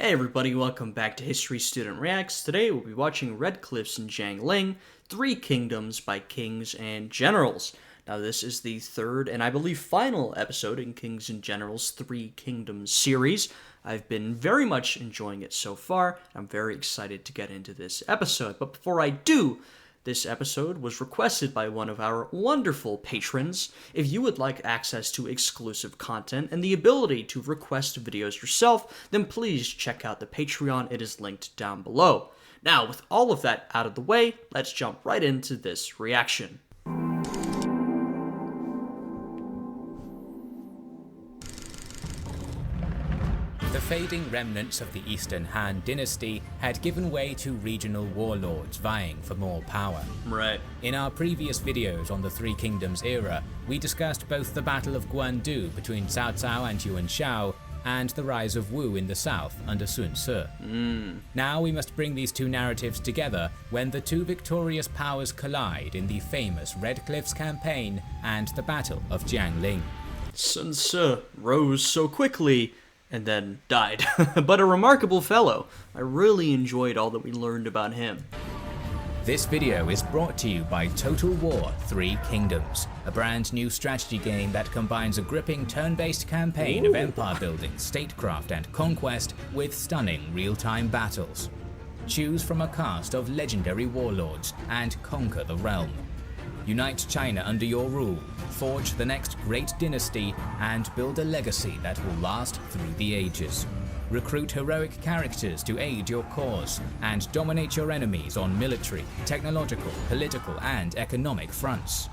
Hey everybody, welcome back to History Student Reacts. Today we'll be watching Red Cliffs in Jiangling, Three Kingdoms by Kings and Generals. Now this is the third and I believe final episode in Kings and Generals Three Kingdoms series. I've been very much enjoying it so far. I'm very excited to get into this episode. But before I do, this episode was requested by one of our wonderful patrons. If you would like access to exclusive content and the ability to request videos yourself, then please check out the Patreon. It is linked down below. Now, with all of that out of the way, let's jump right into this reaction. The fading remnants of the Eastern Han dynasty had given way to regional warlords vying for more power. Right. In our previous videos on the Three Kingdoms era, we discussed both the Battle of Guandu between Cao Cao and Yuan Shao, and the rise of Wu in the south under Sun Ce. Now we must bring these two narratives together when the two victorious powers collide in the famous Red Cliffs campaign and the Battle of Jiangling. Sun Ce rose so quickly and then died. But a remarkable fellow. I really enjoyed all that we learned about him. This video is brought to you by Total War Three Kingdoms, a brand new strategy game that combines a gripping turn-based campaign of empire building, statecraft and conquest with stunning real-time battles. Choose from a cast of legendary warlords and conquer the realm. Unite China under your rule, forge the next great dynasty, and build a legacy that will last through the ages. Recruit heroic characters to aid your cause, and dominate your enemies on military, technological, political, and economic fronts.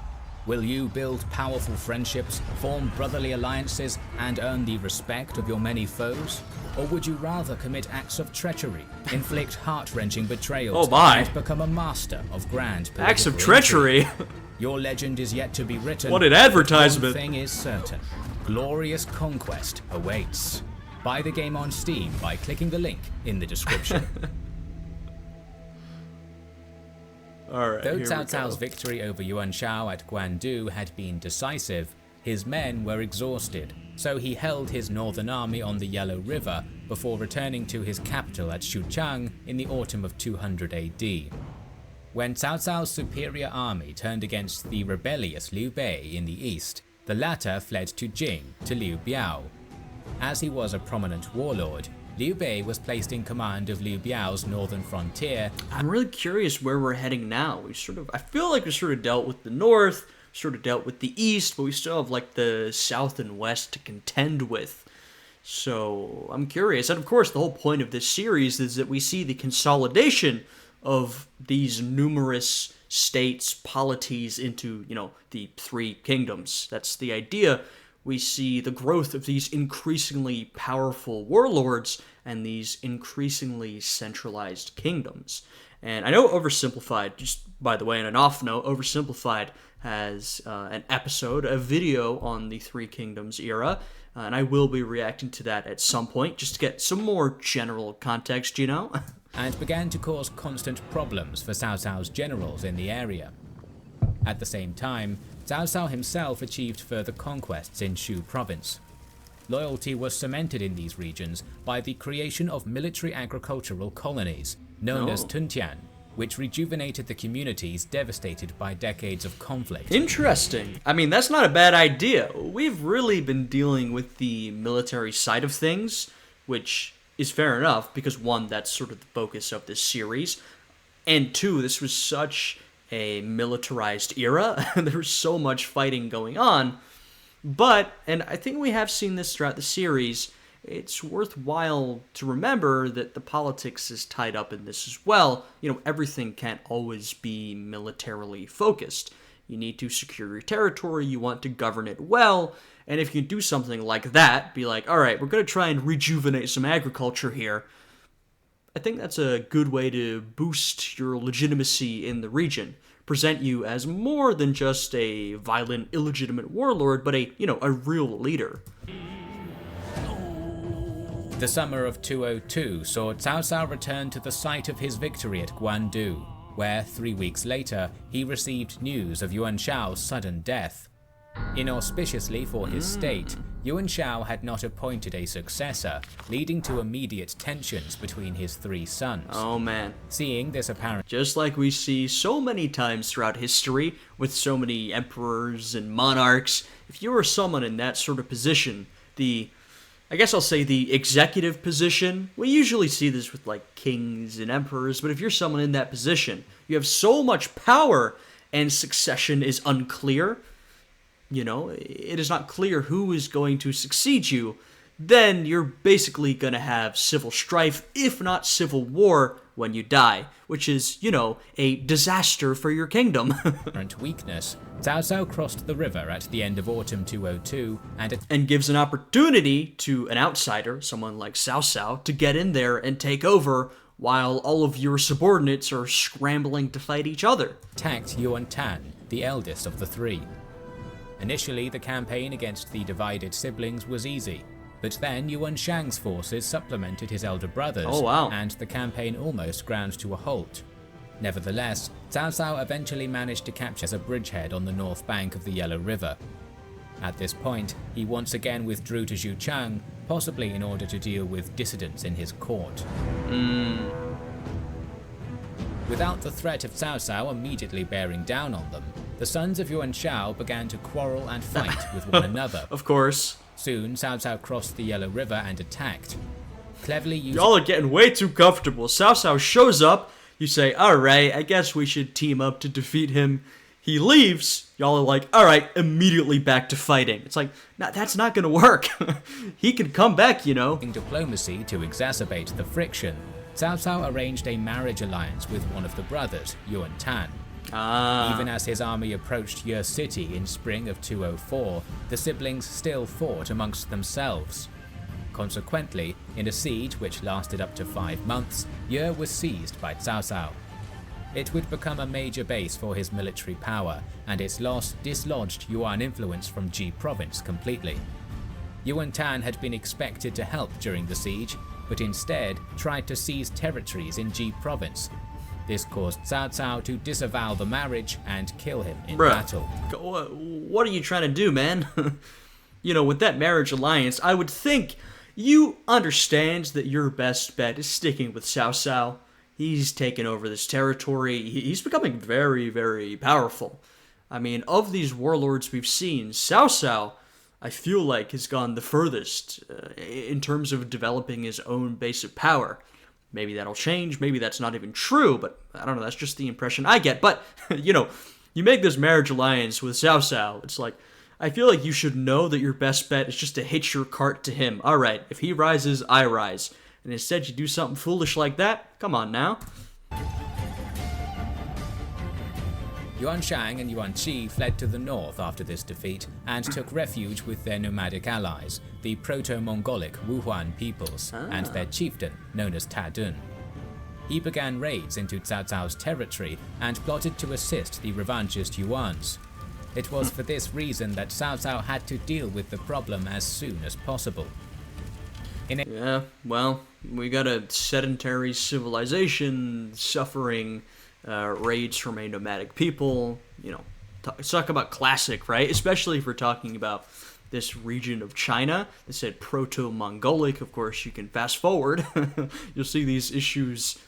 Will you build powerful friendships, form brotherly alliances, and earn the respect of your many foes? Or would you rather commit acts of treachery, inflict heart-wrenching betrayals, and become a master of grand political acts of treachery? Your legend is yet to be written. What an advertisement! One thing is certain: glorious conquest awaits. Buy the game on Steam by clicking the link in the description. Alright, Though Cao Cao's victory over Yuan Shao at Guandu had been decisive, his men were exhausted, so he held his northern army on the Yellow River before returning to his capital at Xuchang in the autumn of 200 AD. When Cao Cao's superior army turned against the rebellious Liu Bei in the east, the latter fled to Jing to Liu Biao. As he was a prominent warlord, Liu Bei was placed in command of Liu Biao's northern frontier. I'm really curious where we're heading now. I feel like we sort of dealt with the north, sort of dealt with the east, but we still have like the south and west to contend with. So I'm curious. And of course, the whole point of this series is that we see the consolidation of these numerous states, polities into, the three kingdoms. That's the idea. We see the growth of these increasingly powerful warlords and these increasingly centralized kingdoms. And I know Oversimplified, just by the way, on an off note, Oversimplified has an episode, a video on the Three Kingdoms era, and I will be reacting to that at some point, just to get some more general context, and began to cause constant problems for Cao Cao's generals in the area. At the same time, Cao Cao himself achieved further conquests in Shu province. Loyalty was cemented in these regions by the creation of military agricultural colonies, known as Tuntian, which rejuvenated the communities devastated by decades of conflict. Interesting. I mean, that's not a bad idea. We've really been dealing with the military side of things, which is fair enough, because one, that's sort of the focus of this series, and two, this was such a militarized era, and there was so much fighting going on, but, and I think we have seen this throughout the series, it's worthwhile to remember that the politics is tied up in this as well. Everything can't always be militarily focused. You need to secure your territory, you want to govern it well, and if you can do something like that, be like, alright, we're going to try and rejuvenate some agriculture here, I think that's a good way to boost your legitimacy in the region. Present you as more than just a violent, illegitimate warlord, but a real leader. The summer of 202 saw Cao Cao return to the site of his victory at Guandu, where 3 weeks later he received news of Yuan Shao's sudden death. Inauspiciously for his state, Yuan Shao had not appointed a successor, leading to immediate tensions between his three sons. Oh man. Seeing this apparent Just like we see so many times throughout history with so many emperors and monarchs, if you were someone in that sort of position, I guess I'll say the executive position, we usually see this with like kings and emperors, but if you're someone in that position, you have so much power and succession is unclear, it is not clear who is going to succeed you, then you're basically going to have civil strife, if not civil war, when you die, which is, a disaster for your kingdom. weakness, Cao Cao crossed the river at the end of autumn 202 and gives an opportunity to an outsider, someone like Cao Cao, to get in there and take over while all of your subordinates are scrambling to fight each other. Attacked Yuan Tan, the eldest of the three. Initially, the campaign against the divided siblings was easy, but then Yuan Shang's forces supplemented his elder brothers, and the campaign almost ground to a halt. Nevertheless, Cao Cao eventually managed to capture a bridgehead on the north bank of the Yellow River. At this point, he once again withdrew to Zhuchang, possibly in order to deal with dissidents in his court. Without the threat of Cao Cao immediately bearing down on them, the sons of Yuan Shao began to quarrel and fight with one another. Of course. Soon, Cao Cao crossed the Yellow River and attacked. Cleverly using... Y'all are getting way too comfortable. Cao Cao shows up, you say, alright, I guess we should team up to defeat him. He leaves, y'all are like, alright, immediately back to fighting. It's like, nah, that's not gonna work. He can come back, In diplomacy to exacerbate the friction, Cao Cao arranged a marriage alliance with one of the brothers, Yuan Tan. Even as his army approached Ye City in spring of 204, the siblings still fought amongst themselves. Consequently, in a siege which lasted up to 5 months, Ye was seized by Cao Cao. It would become a major base for his military power, and its loss dislodged Yuan influence from Ji province completely. Yuan Tan had been expected to help during the siege, but instead tried to seize territories in Ji province. This caused Cao Cao to disavow the marriage and kill him in battle. What are you trying to do, man? With that marriage alliance, I would think you understand that your best bet is sticking with Cao Cao. He's taken over this territory. He's becoming very, very powerful. I mean, of these warlords we've seen, Cao Cao, I feel like, has gone the furthest in terms of developing his own base of power. Maybe that'll change, maybe that's not even true, but I don't know, that's just the impression I get. But, you make this marriage alliance with Cao Cao, it's like, I feel like you should know that your best bet is just to hitch your cart to him. Alright, if he rises, I rise. And instead you do something foolish like that? Come on now. Yuan Shang and Yuan Qi fled to the north after this defeat and took refuge with their nomadic allies, the Proto-Mongolic Wuhuan peoples, and their chieftain, known as Ta Dun. He began raids into Cao Cao's territory and plotted to assist the revanchist Yuans. It was for this reason that Cao Cao had to deal with the problem as soon as possible. Yeah, well, we got a sedentary civilization suffering raids from a nomadic people. Talk about classic, right? Especially if we're talking about this region of China. They said Proto-Mongolic. Of course, you can fast forward. You'll see these issues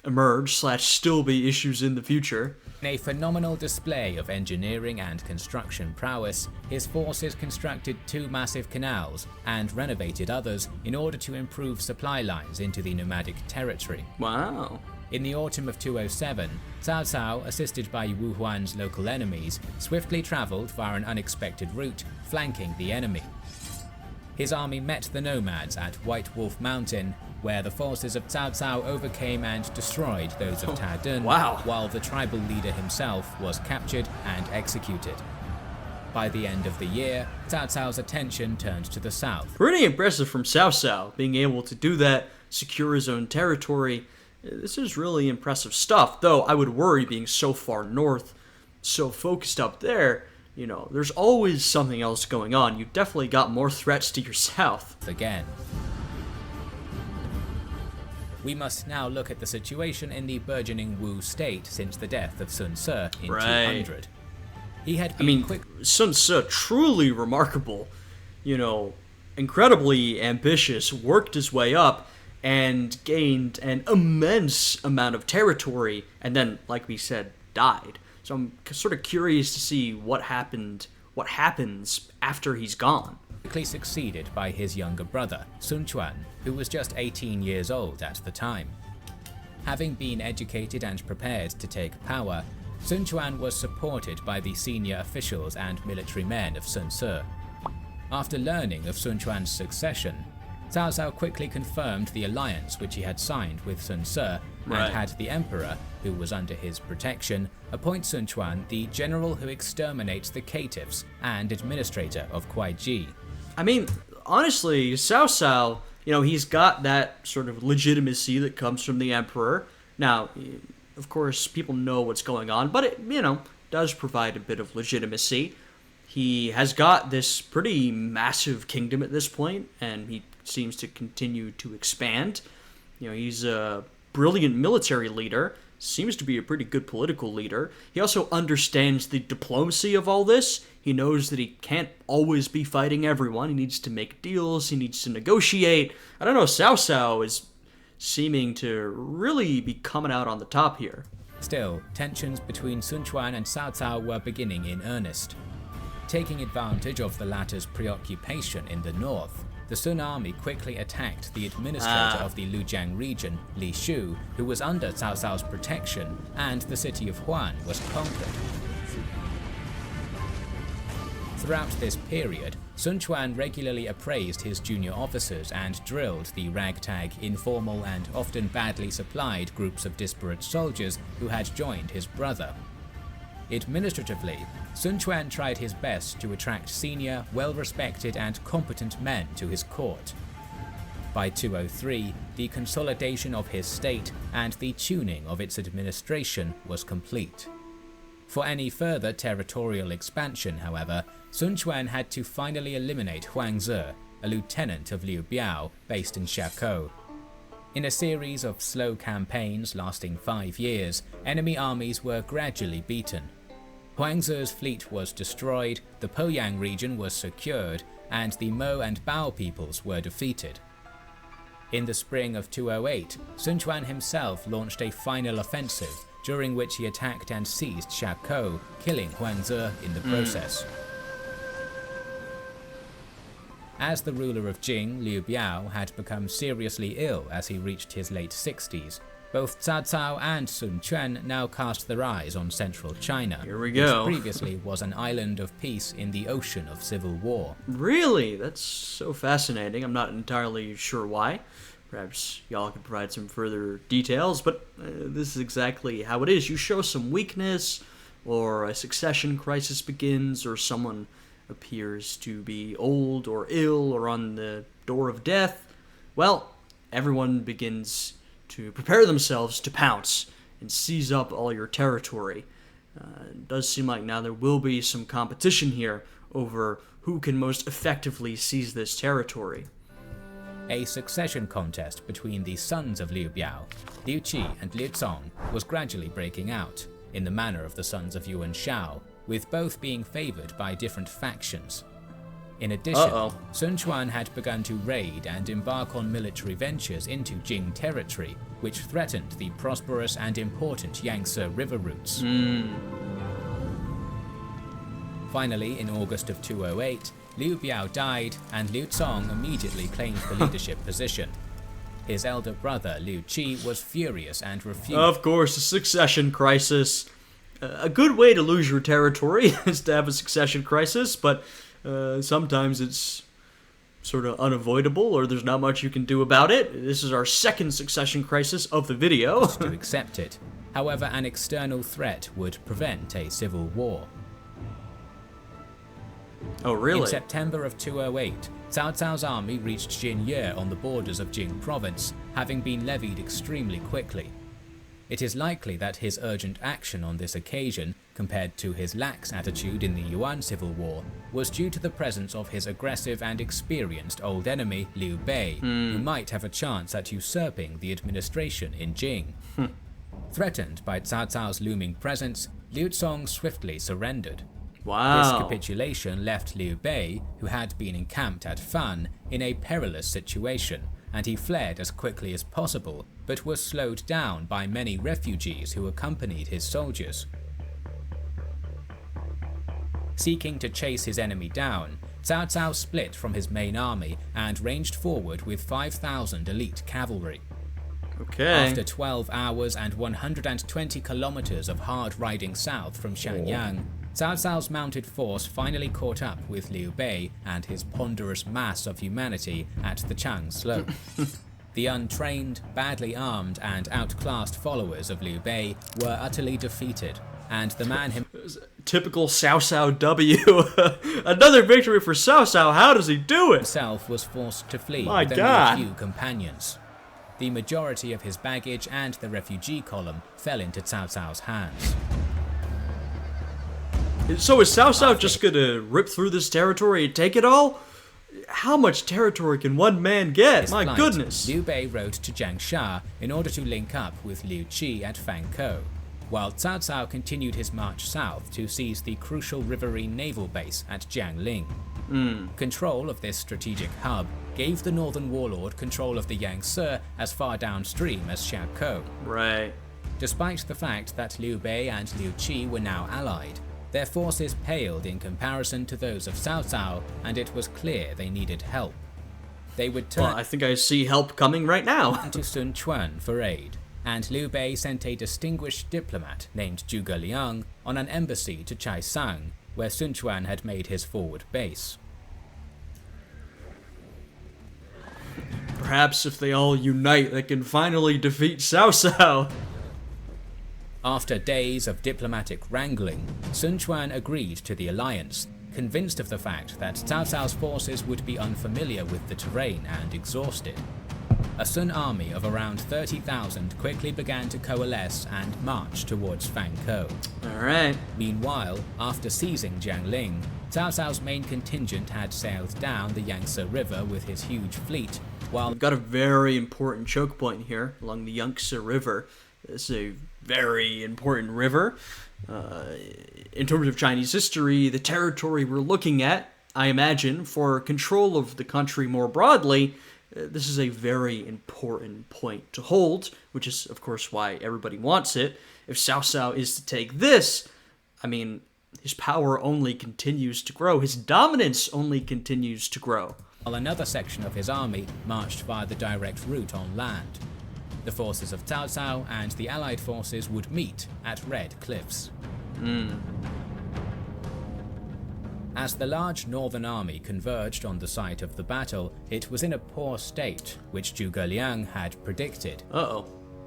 emerge / still be issues in the future. In a phenomenal display of engineering and construction prowess, his forces constructed 2 massive canals and renovated others in order to improve supply lines into the nomadic territory. Wow. In the autumn of 207, Cao Cao, assisted by Wuhuan's local enemies, swiftly traveled via an unexpected route, flanking the enemy. His army met the nomads at White Wolf Mountain, where the forces of Cao Cao overcame and destroyed those of Ta Dun, while the tribal leader himself was captured and executed. By the end of the year, Cao Cao's attention turned to the south. Pretty impressive from Cao Cao, being able to do that, secure his own territory. This is really impressive stuff, though I would worry being so far north, so focused up there. There's always something else going on. You definitely got more threats to your south. Again. We must now look at the situation in the burgeoning Wu state since the death of Sun Ce in 200. He had been Sun Ce, truly remarkable. incredibly ambitious, worked his way up, and gained an immense amount of territory, and then, like we said, died. So I'm sort of curious to see what happens after he's gone. Quickly succeeded by his younger brother, Sun Quan, who was just 18 years old at the time. Having been educated and prepared to take power, Sun Quan was supported by the senior officials and military men of Sun Ce. After learning of Sun Quan's succession, Cao Cao quickly confirmed the alliance which he had signed with Sun Ce, and had the emperor, who was under his protection, appoint Sun Quan the general who exterminates the caitiffs and administrator of Kuai-ji. I mean, honestly, Cao Cao, he's got that sort of legitimacy that comes from the emperor. Now, of course, people know what's going on, but it, does provide a bit of legitimacy. He has got this pretty massive kingdom at this point, and he seems to continue to expand. He's a brilliant military leader, seems to be a pretty good political leader. He also understands the diplomacy of all this. He knows that he can't always be fighting everyone. He needs to make deals, he needs to negotiate. I don't know, Cao Cao is seeming to really be coming out on the top here. Still, tensions between Sun Quan and Cao Cao were beginning in earnest. Taking advantage of the latter's preoccupation in the north, the Sun army quickly attacked the administrator of the Lujiang region, Li Shu, who was under Cao Cao's protection, and the city of Huan was conquered. Throughout this period, Sun Quan regularly appraised his junior officers and drilled the ragtag, informal and often badly supplied groups of disparate soldiers who had joined his brother. Administratively, Sun Quan tried his best to attract senior, well-respected and competent men to his court. By 203, the consolidation of his state and the tuning of its administration was complete. For any further territorial expansion, however, Sun Quan had to finally eliminate Huang Ze, a lieutenant of Liu Biao based in Xiakou. In a series of slow campaigns lasting 5 years, enemy armies were gradually beaten. Huang Ze's fleet was destroyed, the Poyang region was secured, and the Mo and Bao peoples were defeated. In the spring of 208, Sun Quan himself launched a final offensive, during which he attacked and seized Xiakou, killing Huang Ze in the process. As the ruler of Jing, Liu Biao had become seriously ill as he reached his late 60s. Both Cao Cao and Sun Quan now cast their eyes on central China, Here we go. which previously was an island of peace in the ocean of civil war. Really? That's so fascinating. I'm not entirely sure why. Perhaps y'all could provide some further details, but this is exactly how it is. You show some weakness, or a succession crisis begins, or someone appears to be old or ill or on the door of death. Well, everyone begins to prepare themselves to pounce and seize up all your territory. It does seem like now there will be some competition here over who can most effectively seize this territory. A succession contest between the sons of Liu Biao, Liu Qi and Liu Cong, was gradually breaking out, in the manner of the sons of Yuan Shao, with both being favored by different factions. In addition, Sun Quan had begun to raid and embark on military ventures into Jing territory, which threatened the prosperous and important Yangtze river routes. Finally, in August of 208, Liu Biao died, and Liu Cong immediately claimed the leadership position. His elder brother, Liu Qi, was furious and refused. Of course, a succession crisis. A good way to lose your territory is to have a succession crisis, but sometimes it's sort of unavoidable, or there's not much you can do about it. This is our second succession crisis of the video. to accept it. However, an external threat would prevent a civil war. Oh, really? In September of 208, Cao Cao's army reached Xinye on the borders of Jing province, having been levied extremely quickly. It is likely that his urgent action on this occasion, compared to his lax attitude in the Yuan Civil War, was due to the presence of his aggressive and experienced old enemy, Liu Bei, who might have a chance at usurping the administration in Jing. Threatened by Cao Cao's looming presence, Liu Cong swiftly surrendered. Wow. This capitulation left Liu Bei, who had been encamped at Fan, in a perilous situation, and he fled as quickly as possible, but was slowed down by many refugees who accompanied his soldiers. Seeking to chase his enemy down, Cao Cao split from his main army and ranged forward with 5,000 elite cavalry. Okay. After 12 hours and 120 kilometers of hard riding south from Xianyang, Cao Cao's mounted force finally caught up with Liu Bei and his ponderous mass of humanity at the Chang slope. The untrained, badly armed and outclassed followers of Liu Bei were utterly defeated, and the man Typical Cao Cao W. Another victory for Cao Cao. How does he do it? himself was forced to flee My with God. only a few companions. The majority of his baggage and the refugee column fell into Cao Cao's hands. So is Cao Cao just gonna rip through this territory and take it all? How much territory can one man get? My Flight, goodness. Liu Bei rode to Jiangsha in order to link up with Liu Qi at Fangkou, while Cao Cao continued his march south to seize the crucial riverine naval base at Jiangling. Control of this strategic hub gave the northern warlord control of the Yangtze as far downstream as Xiakou. Right. Despite the fact that Liu Bei and Liu Qi were now allied, their forces paled in comparison to those of Cao Cao, and it was clear they needed help. They would turn Well, I think I see help coming right now. to Sun Quan for aid, and Liu Bei sent a distinguished diplomat named Zhuge Liang on an embassy to Chaisang, where Sun Quan had made his forward base. Perhaps if they all unite, they can finally defeat Cao Cao. After days of diplomatic wrangling, Sun Quan agreed to the alliance, convinced of the fact that Cao Cao's forces would be unfamiliar with the terrain and exhausted. A Sun army of around 30,000 quickly began to coalesce and march towards Fangkou. Alright. Meanwhile, after seizing Jiangling, Cao Cao's main contingent had sailed down the Yangtze River with his huge fleet, while We've got a very important choke point here along the Yangtze River. It's a very important river. In terms of Chinese history, the territory we're looking at, I imagine, for control of the country more broadly, this is a very important point to hold, which is, of course, why everybody wants it. If Cao Cao is to take this, I mean, his power only continues to grow. His dominance only continues to grow. another section of his army marched via the direct route on land. The forces of Cao Cao and the allied forces would meet at Red Cliffs. As the large northern army converged on the site of the battle, it was in a poor state, which Zhuge Liang had predicted. Uh-oh.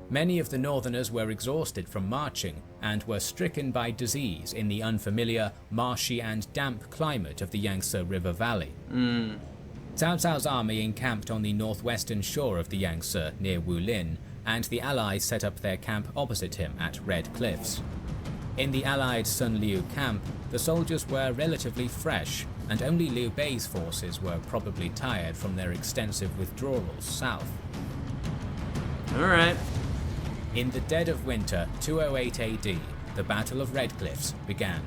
Many of the northerners were exhausted from marching and were stricken by disease in the unfamiliar, marshy and damp climate of the Yangtze River Valley. Cao Cao's army encamped on the northwestern shore of the Yangtze near Wulin, and the allies set up their camp opposite him at Red Cliffs. In the allied Sun Liu camp, the soldiers were relatively fresh, and only Liu Bei's forces were probably tired from their extensive withdrawals south. Alright. In the dead of winter 208 AD, the Battle of Red Cliffs began.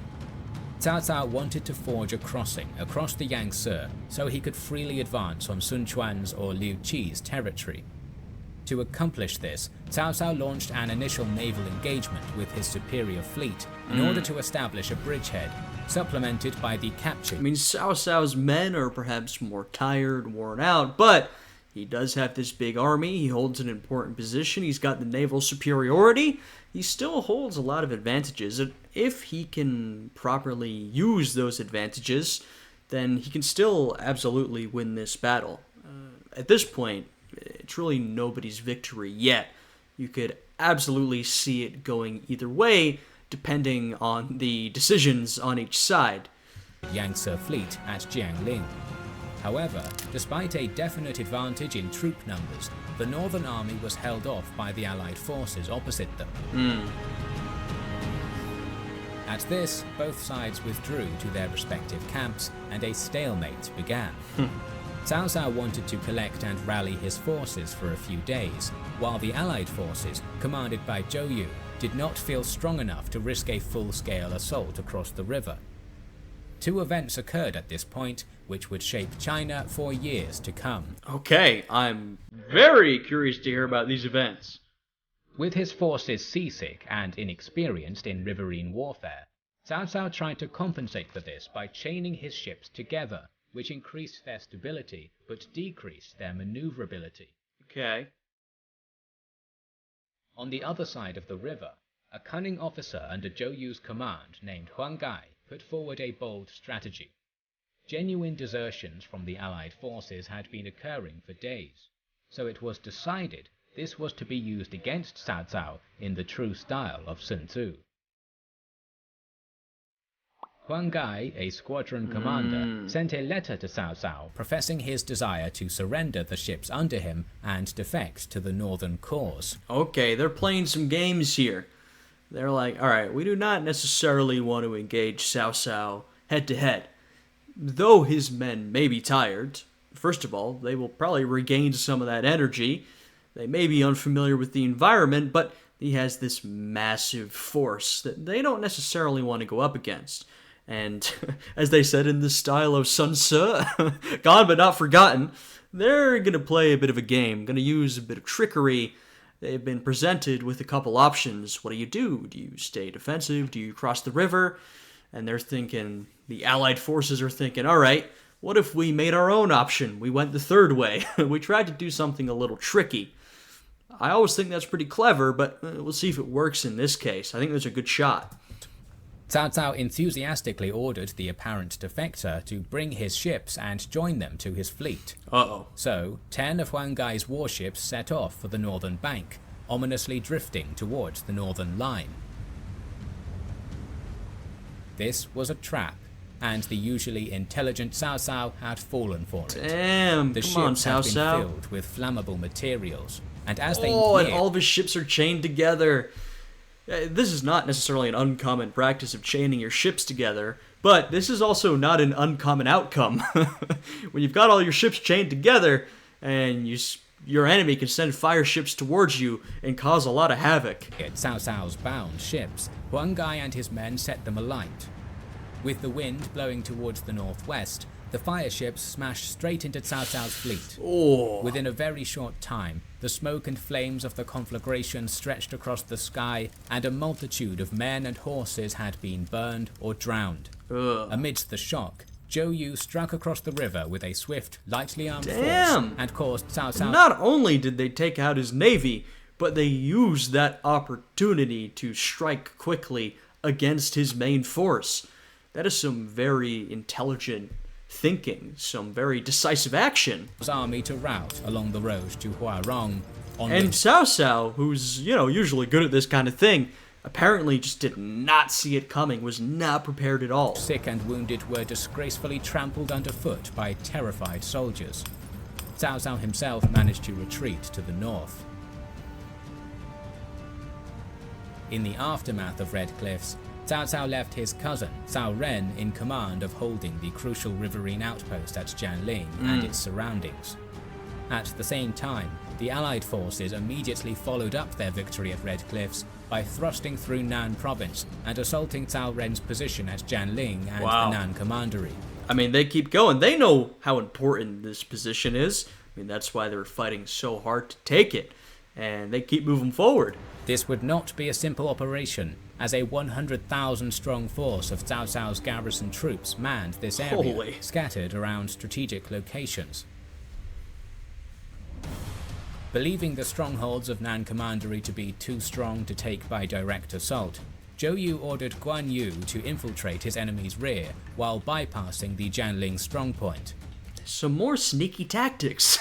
Cao Cao wanted to forge a crossing across the Yangtze so he could freely advance on Sun Quan's or Liu Qi's territory. To accomplish this, Cao Cao launched an initial naval engagement with his superior fleet in order to establish a bridgehead, supplemented by the capture. I mean, Cao Cao's men are perhaps more tired, worn out, but he does have this big army. He holds an important position. He's got the naval superiority. He still holds a lot of advantages. And if he can properly use those advantages, then he can still absolutely win this battle. At this point, it's really nobody's victory yet. You could absolutely see it going either way, depending on the decisions on each side. Yangtze fleet at Jiangling. However, despite a definite advantage in troop numbers, the northern army was held off by the allied forces opposite them. At this, both sides withdrew to their respective camps, and a stalemate began. Cao Cao wanted to collect and rally his forces for a few days, while the allied forces, commanded by Zhou Yu, did not feel strong enough to risk a full-scale assault across the river. Two events occurred at this point, which would shape China for years to come. Okay, I'm very curious to hear about these events. With his forces seasick and inexperienced in riverine warfare, Cao Cao tried to compensate for this by chaining his ships together, which increased their stability but decreased their maneuverability. Okay. On the other side of the river, a cunning officer under Zhou Yu's command named Huang Gai put forward a bold strategy. Genuine desertions from the Allied forces had been occurring for days, so it was decided this was to be used against Cao Cao in the true style of Sun Tzu. Huang Gai, a squadron commander, sent a letter to Cao Cao professing his desire to surrender the ships under him and defect to the northern cause. Okay, they're playing some games here. They're like, alright, we do not necessarily want to engage Cao Cao head to head. Though his men may be tired, first of all, they will probably regain some of that energy. They may be unfamiliar with the environment, but he has this massive force that they don't necessarily want to go up against. And as they said in the style of Sun Tzu, gone but not forgotten, they're going to play a bit of a game, going to use a bit of trickery. They've been presented with a couple options. What do? Do you stay defensive? Do you cross the river? And they're thinking, the Allied forces are thinking, all right, what if we made our own option? We went the third way. We tried to do something a little tricky. I always think that's pretty clever, but we'll see if it works in this case. I think there's a good shot. Cao Cao enthusiastically ordered the apparent defector to bring his ships and join them to his fleet. So, 10 of Huang Gai's warships set off for the northern bank, ominously drifting towards the northern line. This was a trap, and the usually intelligent Cao Cao had fallen for it. Damn, the come on, ships had Cao been Cao. filled with flammable materials, and as they and all of his ships are chained together. This is not necessarily an uncommon practice of chaining your ships together, but this is also not an uncommon outcome. When you've got all your ships chained together, and your enemy can send fire ships towards you and cause a lot of havoc. At Cao Cao's bound ships, Huang Gai and his men set them alight. With the wind blowing towards the northwest, the fire ships smashed straight into Cao Cao's fleet. Within a very short time, the smoke and flames of the conflagration stretched across the sky, and a multitude of men and horses had been burned or drowned. Amidst the shock, Zhou Yu struck across the river with a swift, lightly armed force and caused Cao Cao... Not only did they take out his navy, but they used that opportunity to strike quickly against his main force. That is some very intelligent thinking, some very decisive action. ...army to rout along the road to Huarong. And Cao Cao, who's, usually good at this kind of thing, apparently just did not see it coming, was not prepared at all. Sick and wounded were disgracefully trampled underfoot by terrified soldiers. Cao Cao himself managed to retreat to the north. In the aftermath of Red Cliffs, Cao Cao left his cousin, Cao Ren, in command of holding the crucial riverine outpost at Jiangling and its surroundings. At the same time, the Allied forces immediately followed up their victory at Red Cliffs by thrusting through Nan province and assaulting Cao Ren's position at Jiangling and the Nan Commandery. I mean, they keep going. They know how important this position is. I mean, that's why they're fighting so hard to take it. And they keep moving forward. This would not be a simple operation, as a 100,000 strong force of Cao Cao's garrison troops manned this area, scattered around strategic locations. Believing the strongholds of Nan Commandery to be too strong to take by direct assault, Zhou Yu ordered Guan Yu to infiltrate his enemy's rear while bypassing the Jiangling strongpoint. Some more sneaky tactics.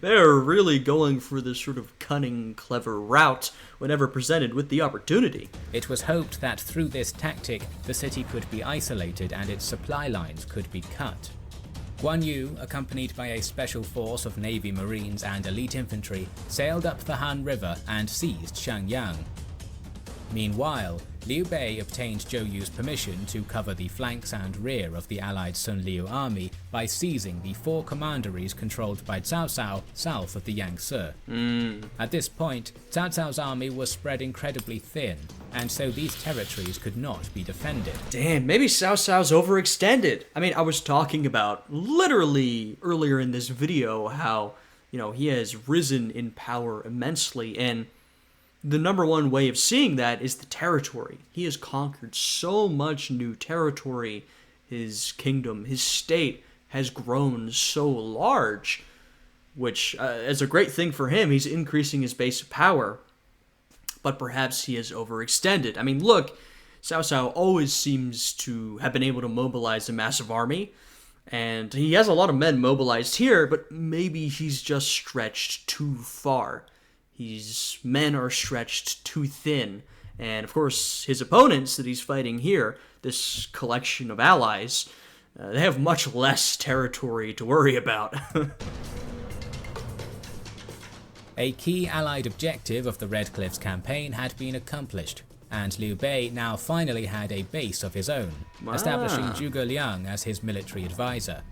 They're really going for this sort of cunning, clever route whenever presented with the opportunity. It was hoped that through this tactic, the city could be isolated and its supply lines could be cut. Guan Yu, accompanied by a special force of Navy Marines and elite infantry, sailed up the Han River and seized Xiangyang. Meanwhile, Liu Bei obtained Zhou Yu's permission to cover the flanks and rear of the allied Sun Liu army by seizing the 4 commanderies controlled by Cao Cao south of the Yangtze. At this point, Cao Cao's army was spread incredibly thin, and so these territories could not be defended. Damn, maybe Cao Cao's overextended. I mean, I was talking about literally earlier in this video how, he has risen in power immensely, and the number one way of seeing that is the territory. He has conquered so much new territory. His kingdom, his state has grown so large, which is a great thing for him. He's increasing his base of power, but perhaps he has overextended. I mean, look, Cao Cao always seems to have been able to mobilize a massive army, and he has a lot of men mobilized here, but maybe he's just stretched too far. His men are stretched too thin, and of course, his opponents that he's fighting here, this collection of allies, they have much less territory to worry about. A key allied objective of the Red Cliffs campaign had been accomplished, and Liu Bei now finally had a base of his own, establishing Zhuge Liang as his military advisor.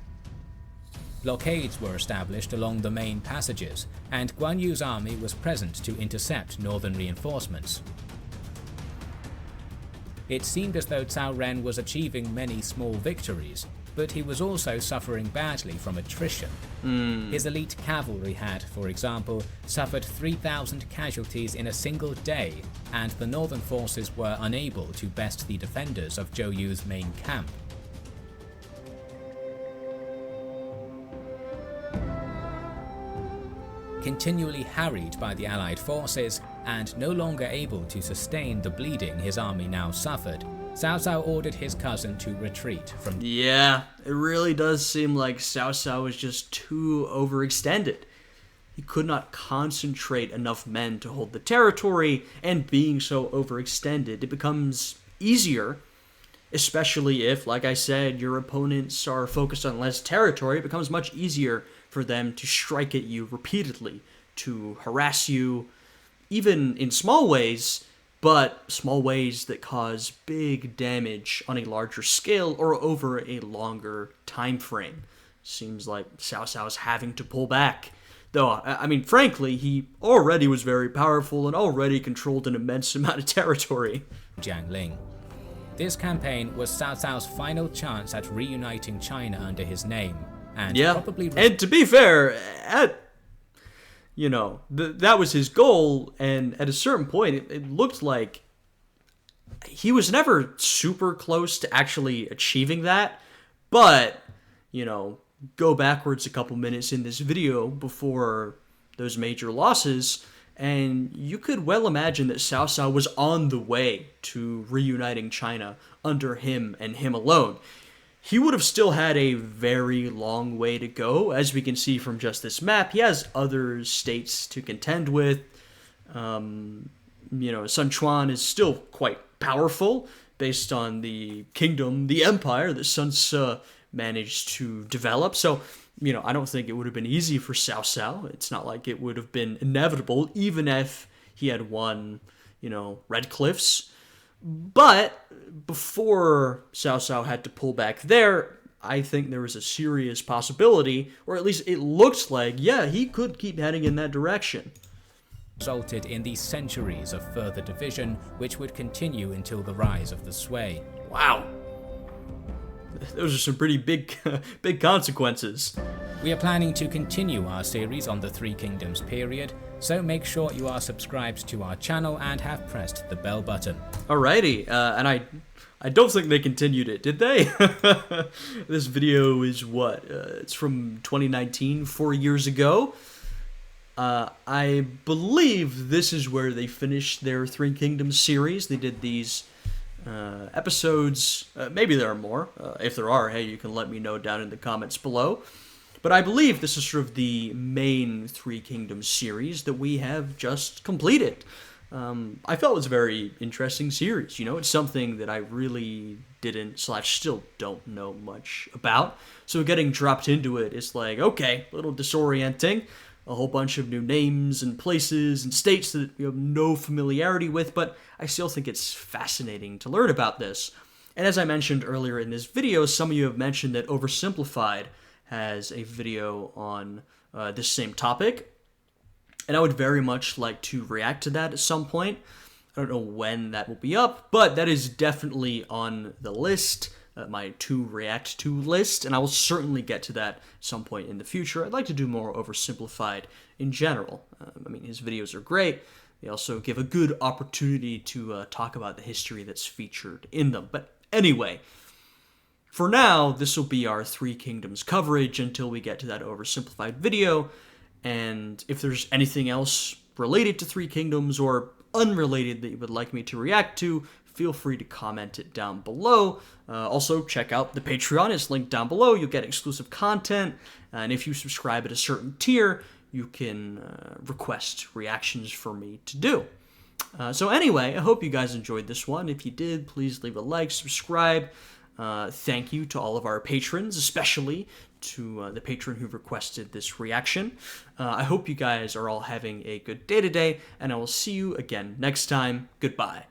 Blockades were established along the main passages, and Guan Yu's army was present to intercept northern reinforcements. It seemed as though Cao Ren was achieving many small victories, but he was also suffering badly from attrition. His elite cavalry had, for example, suffered 3,000 casualties in a single day, and the northern forces were unable to best the defenders of Zhou Yu's main camp. Continually harried by the allied forces, and no longer able to sustain the bleeding his army now suffered, Cao Cao ordered his cousin to retreat from... Yeah, it really does seem like Cao Cao was just too overextended. He could not concentrate enough men to hold the territory, and being so overextended, it becomes easier, especially if, like I said, your opponents are focused on less territory. It becomes much easier for them to strike at you repeatedly, to harass you, even in small ways, but small ways that cause big damage on a larger scale or over a longer time frame. Seems like Cao Cao is having to pull back. Though, I mean, frankly, he already was very powerful and already controlled an immense amount of territory. Jiangling. This campaign was Cao Cao's final chance at reuniting China under his name, and probably... And to be fair, that was his goal, and at a certain point, it looked like he was never super close to actually achieving that, but, go backwards a couple minutes in this video before those major losses, and you could well imagine that Cao Cao was on the way to reuniting China under him and him alone. He would have still had a very long way to go, as we can see from just this map. He has other states to contend with. Sun Quan is still quite powerful, based on the kingdom, the empire that Sun Ce managed to develop. So, I don't think it would have been easy for Cao Cao. It's not like it would have been inevitable, even if he had won, Red Cliffs. But before Cao Cao had to pull back there, I think there was a serious possibility, or at least it looks like, he could keep heading in that direction. Resulted in the centuries of further division, which would continue until the rise of the Sui. Wow. Those are some pretty big consequences. We are planning to continue our series on the Three Kingdoms period, so make sure you are subscribed to our channel and have pressed the bell button. Alrighty, and I don't think they continued it, did they? This video is what? It's from 2019, 4 years ago. I believe this is where they finished their Three Kingdoms series. They did these episodes. Maybe there are more. If there are, hey, you can let me know down in the comments below. But I believe this is sort of the main Three Kingdoms series that we have just completed. I felt it was a very interesting series. It's something that I really didn't / still don't know much about. So getting dropped into it is like, okay, a little disorienting. A whole bunch of new names and places and states that you have no familiarity with, but I still think it's fascinating to learn about this. And as I mentioned earlier in this video, some of you have mentioned that Oversimplified has a video on this same topic, and I would very much like to react to that at some point. I don't know when that will be up, but that is definitely on the list, my to react to list, and I will certainly get to that some point in the future. I'd like to do more oversimplified in general. I mean, his videos are great. They also give a good opportunity to talk about the history that's featured in them. But anyway, for now, this will be our Three Kingdoms coverage until we get to that oversimplified video. And if there's anything else related to Three Kingdoms or unrelated that you would like me to react to, feel free to comment it down below. Also, check out the Patreon. It's linked down below. You'll get exclusive content. And if you subscribe at a certain tier, you can request reactions for me to do. So anyway, I hope you guys enjoyed this one. If you did, please leave a like, subscribe. Thank you to all of our patrons, especially to the patron who requested this reaction. I hope you guys are all having a good day today, and I will see you again next time. Goodbye.